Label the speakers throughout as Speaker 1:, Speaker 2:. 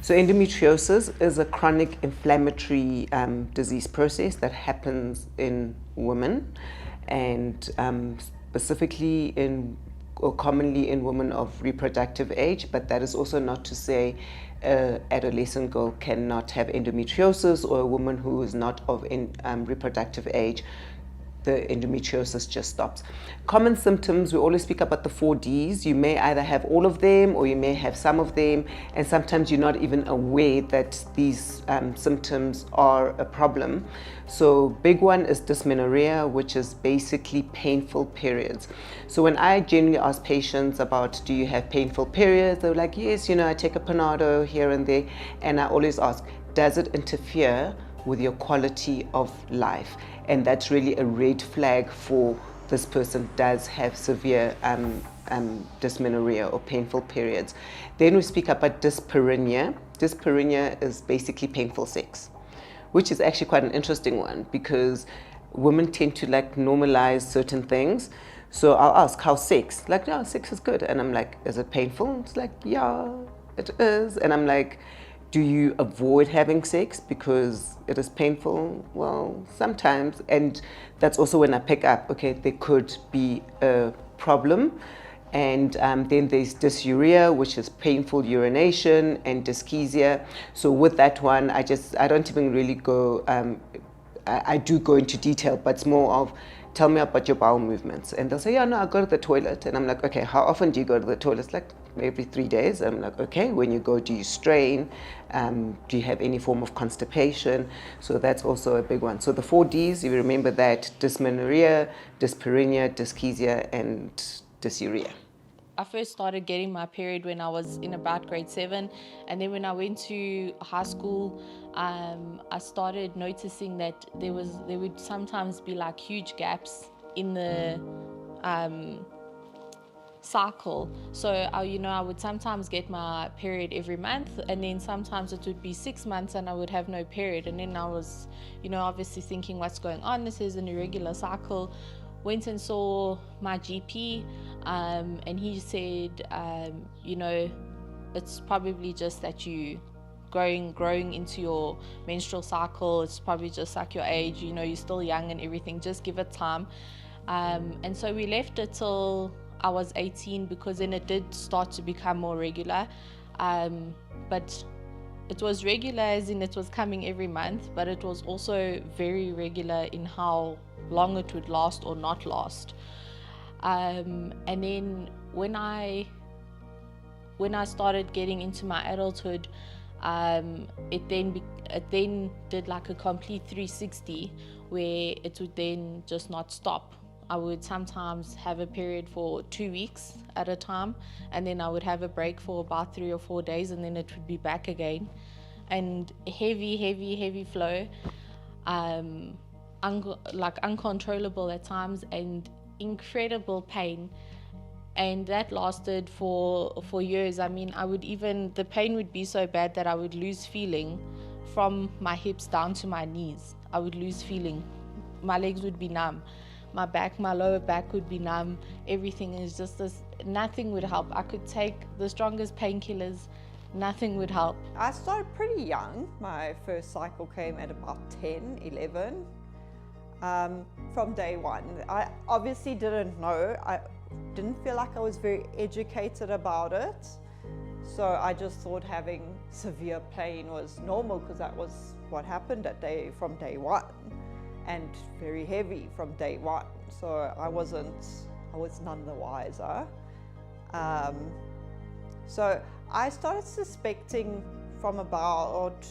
Speaker 1: So endometriosis is a chronic inflammatory disease process that happens in women, and specifically in or commonly in women of reproductive age, but that is also not to say an adolescent girl cannot have endometriosis, or a woman who is not of reproductive age, the endometriosis just stops. Common symptoms, we always speak about the 4Ds. You may either have all of them or you may have some of them, and sometimes you're not even aware that these symptoms are a problem. So big one is dysmenorrhea, which is basically painful periods. So when I generally ask patients about, do you have painful periods, they're like, yes, I take a Panado here and there, and I always ask, does it interfere with your quality of life? And that's really a red flag for this person does have severe dysmenorrhea or painful periods. Then we speak about dyspareunia. Dyspareunia is basically painful sex, which is actually quite an interesting one because women tend to normalize certain things. So I'll ask, how's sex? Like, no, sex is good. And I'm like, is it painful? It's like, yeah, it is. And I'm like, do you avoid having sex because it is painful? Well, sometimes. And that's also when I pick up, okay, there could be a problem. And then there's dysuria, which is painful urination, and dyschezia. So with that one, I don't even really go, I do go into detail, but it's more of, tell me about your bowel movements. And they'll say, yeah, no, I go to the toilet. And I'm like, okay, how often do you go to the toilet? It's like every 3 days. I'm like, okay, when you go, do you strain? Do you have any form of constipation? So that's also a big one. So the 4Ds, you remember that: dysmenorrhea, dyspareunia, dyschezia, and dysuria.
Speaker 2: I first started getting my period when I was in about grade 7, and then when I went to high school, I started noticing that there would sometimes be huge gaps in the cycle. So I would sometimes get my period every month, and then sometimes it would be 6 months and I would have no period. And then I was obviously thinking, what's going on? This is an irregular cycle. Went and saw my GP, and he said, it's probably just that you growing into your menstrual cycle. It's probably just like your age, you're still young and everything, just give it time. And so we left it till I was 18, because then it did start to become more regular. But it was regular as in it was coming every month, but it was also very regular in how long it would last or not last. And then when I started getting into my adulthood, it then did a complete 360, where it would then just not stop. I would sometimes have a period for 2 weeks at a time, and then I would have a break for about 3 or 4 days, and then it would be back again. And heavy flow, uncontrollable at times, and incredible pain. And that lasted for years. I mean, the pain would be so bad that I would lose feeling from my hips down to my knees. I would lose feeling. My legs would be numb. My lower back would be numb. Everything is just this, nothing would help. I could take the strongest painkillers, nothing would help.
Speaker 3: I started pretty young. My first cycle came at about 10, 11. From day one. I obviously didn't know. I didn't feel like I was very educated about it. So I just thought having severe pain was normal, because that was what happened from day one. And very heavy from day one. So I was none the wiser. So I started suspecting from about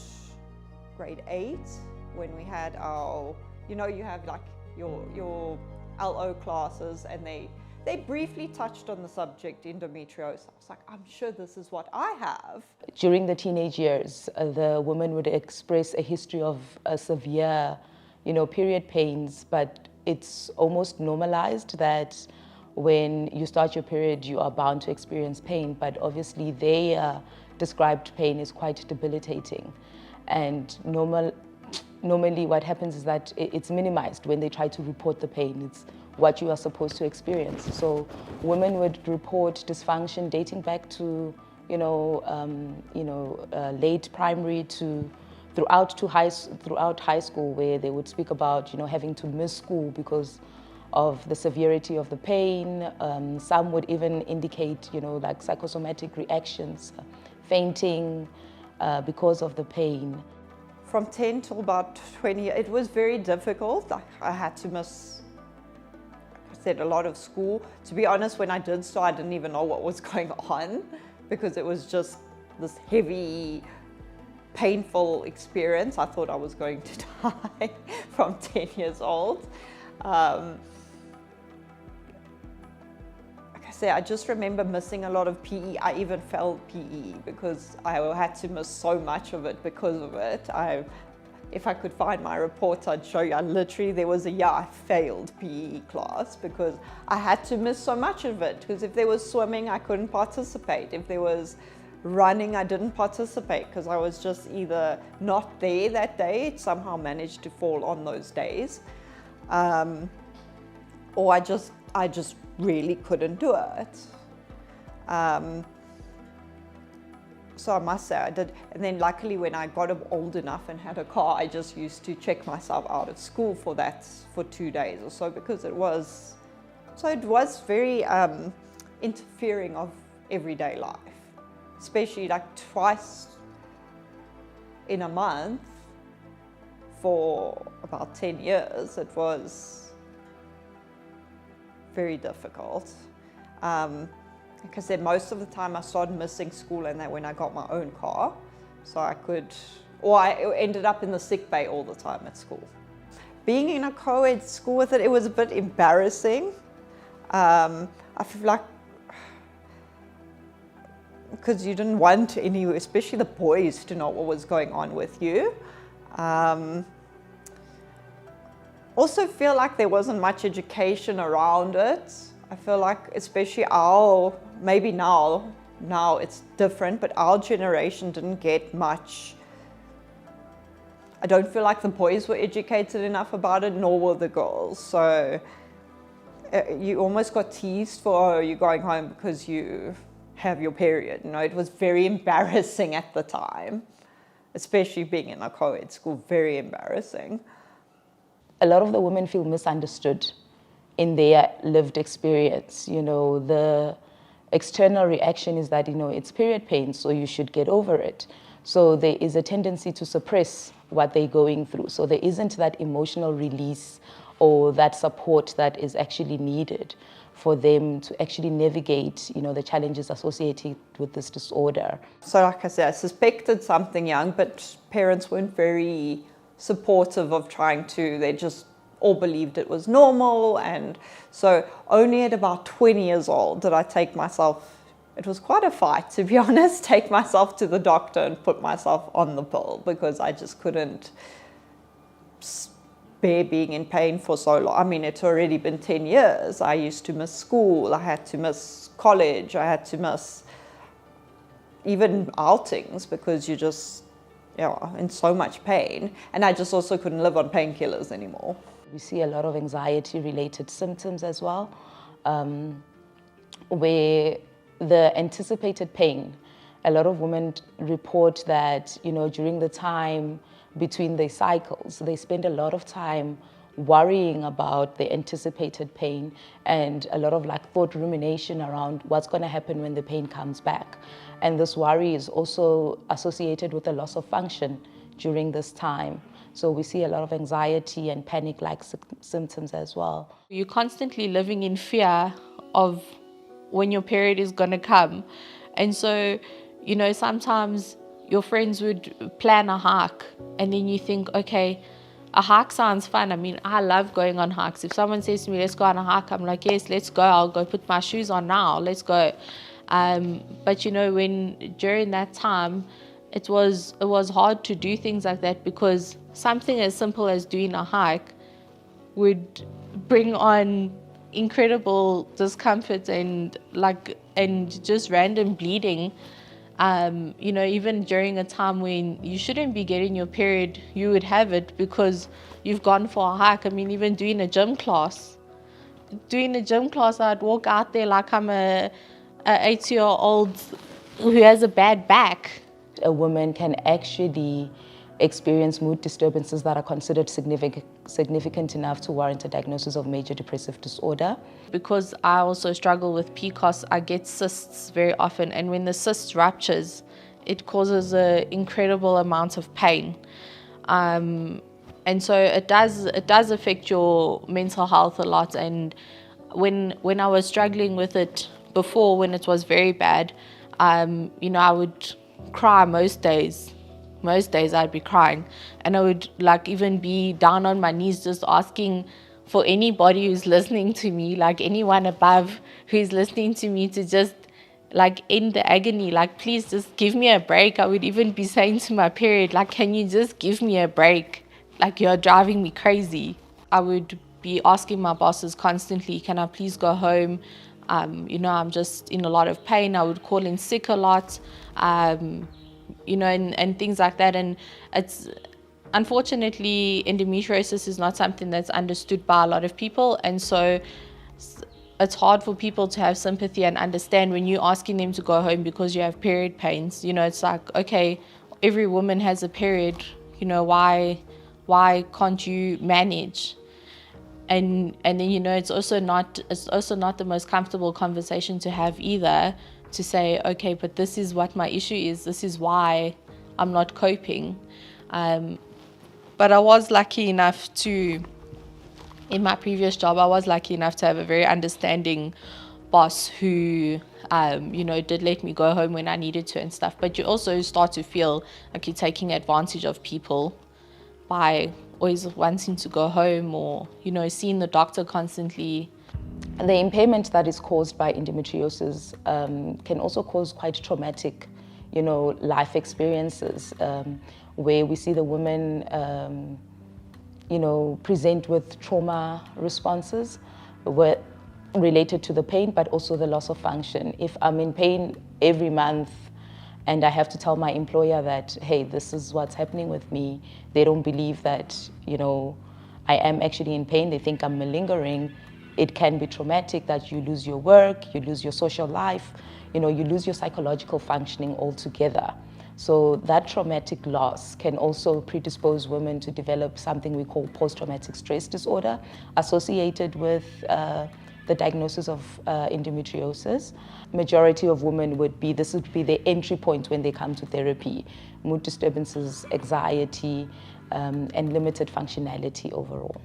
Speaker 3: grade 8, when we had our, you have your LO classes, and they briefly touched on the subject endometriosis. I was like, I'm sure this is what I have.
Speaker 4: During the teenage years, the woman would express a history of severe period pains, but it's almost normalized that when you start your period, you are bound to experience pain, but obviously their described pain is quite debilitating. And normally what happens is that it's minimized when they try to report the pain. It's what you are supposed to experience. So women would report dysfunction dating back to late primary to throughout high school, where they would speak about, having to miss school because of the severity of the pain. Some would even indicate, like psychosomatic reactions, fainting because of the pain.
Speaker 3: From 10 till about 20, it was very difficult. I had to miss, like I said, a lot of school. To be honest, when I did so, I didn't even know what was going on because it was just this heavy, painful experience. I thought I was going to die from 10 years old. Like I say, I just remember missing a lot of PE. I even failed PE because I had to miss so much of it because of it. If I could find my reports, I'd show you. There was a year I failed PE class because I had to miss so much of it. Because if there was swimming, I couldn't participate. If there was running, I didn't participate because I was just either not there that day, it somehow managed to fall on those days, or I just really couldn't do it. So I must say I did. And then luckily when I got old enough and had a car, I just used to check myself out of school for 2 days or so, because it was very interfering of everyday life. Especially like twice in a month for about 10 years, it was very difficult. Like I said, most of the time I started missing school and that when I got my own car, so I ended up in the sick bay all the time at school. Being in a co-ed school with it was a bit embarrassing. I feel like, because you didn't want any, especially the boys, to know what was going on with you. Also feel like there wasn't much education around it. I feel like, especially maybe now it's different, but our generation didn't get much. I don't feel like the boys were educated enough about it, nor were the girls. So you almost got teased for, oh, you're going home because you have your period. It was very embarrassing at the time, especially being in a co-ed school, very embarrassing.
Speaker 4: A lot of the women feel misunderstood in their lived experience. The external reaction is that, it's period pain, so you should get over it. So there is a tendency to suppress what they're going through. So there isn't that emotional release or that support that is actually needed for them to actually navigate, the challenges associated with this disorder.
Speaker 3: So like I said, I suspected something young, but parents weren't very supportive of they just all believed it was normal. And so only at about 20 years old did I take myself, it was quite a fight, to be honest, take myself to the doctor and put myself on the pill, because I just couldn't bear being in pain for so long. I mean, it's already been 10 years. I used to miss school, I had to miss college, I had to miss even outings because you're just in so much pain. And I just also couldn't live on painkillers anymore.
Speaker 4: We see a lot of anxiety-related symptoms as well, where the anticipated pain, a lot of women report that, during the time between their cycles, they spend a lot of time worrying about the anticipated pain and a lot of thought rumination around what's going to happen when the pain comes back. And this worry is also associated with a loss of function during this time. So we see a lot of anxiety and panic-like symptoms as well.
Speaker 2: You're constantly living in fear of when your period is going to come. And so, sometimes your friends would plan a hike and then you think, okay, a hike sounds fun. I mean, I love going on hikes. If someone says to me, let's go on a hike, I'm like, yes, let's go. I'll go put my shoes on now. Let's go. But when during that time, it was hard to do things like that, because something as simple as doing a hike would bring on incredible discomfort and just random bleeding. Even during a time when you shouldn't be getting your period, you would have it because you've gone for a hike. I mean, even doing a gym class, I'd walk out there like I'm a 8-year-old who has a bad back.
Speaker 4: A woman can actually experience mood disturbances that are considered significant enough to warrant a diagnosis of major depressive disorder.
Speaker 2: Because I also struggle with PCOS, I get cysts very often, and when the cyst ruptures, it causes an incredible amount of pain. And so it does affect your mental health a lot. And when I was struggling with it before, when it was very bad, you know, I would cry most days. Most days I'd be crying, and I would like even be down on my knees just asking for anybody who's listening to me, like anyone above who's listening to me, to just like end the agony, like please just give me a break. I would even be saying to my period, like, can you just give me a break? Like, you're driving me crazy. I would be asking my bosses constantly, can I please go home? You know, I'm just in a lot of pain. I would call in sick a lot. You know, and things like that. And it's, unfortunately, endometriosis is not something that's understood by a lot of people. And so it's hard for people to have sympathy and understand when you're asking them to go home because you have period pains. You know, it's like, okay, every woman has a period, you know, why can't you manage? And then, you know, it's also not the most comfortable conversation to have either, to say, okay, but this is what my issue is, this is why I'm not coping. But I was lucky enough to, in my previous job, I was lucky enough to have a very understanding boss who, you know, did let me go home when I needed to and stuff. But you also start to feel like you're taking advantage of people by always wanting to go home, or, you know, seeing the doctor constantly.
Speaker 4: The impairment that is caused by endometriosis can also cause quite traumatic, you know, life experiences, where we see the women, you know, present with trauma responses related to the pain, but also the loss of function. If I'm in pain every month and I have to tell my employer that, hey, this is what's happening with me, they don't believe that, you know, I am actually in pain, they think I'm malingering. It can be traumatic that you lose your work, you lose your social life, you know, you lose your psychological functioning altogether. So that traumatic loss can also predispose women to develop something we call post-traumatic stress disorder associated with the diagnosis of endometriosis. Majority of women this would be the entry point when they come to therapy: mood disturbances, anxiety, and limited functionality overall.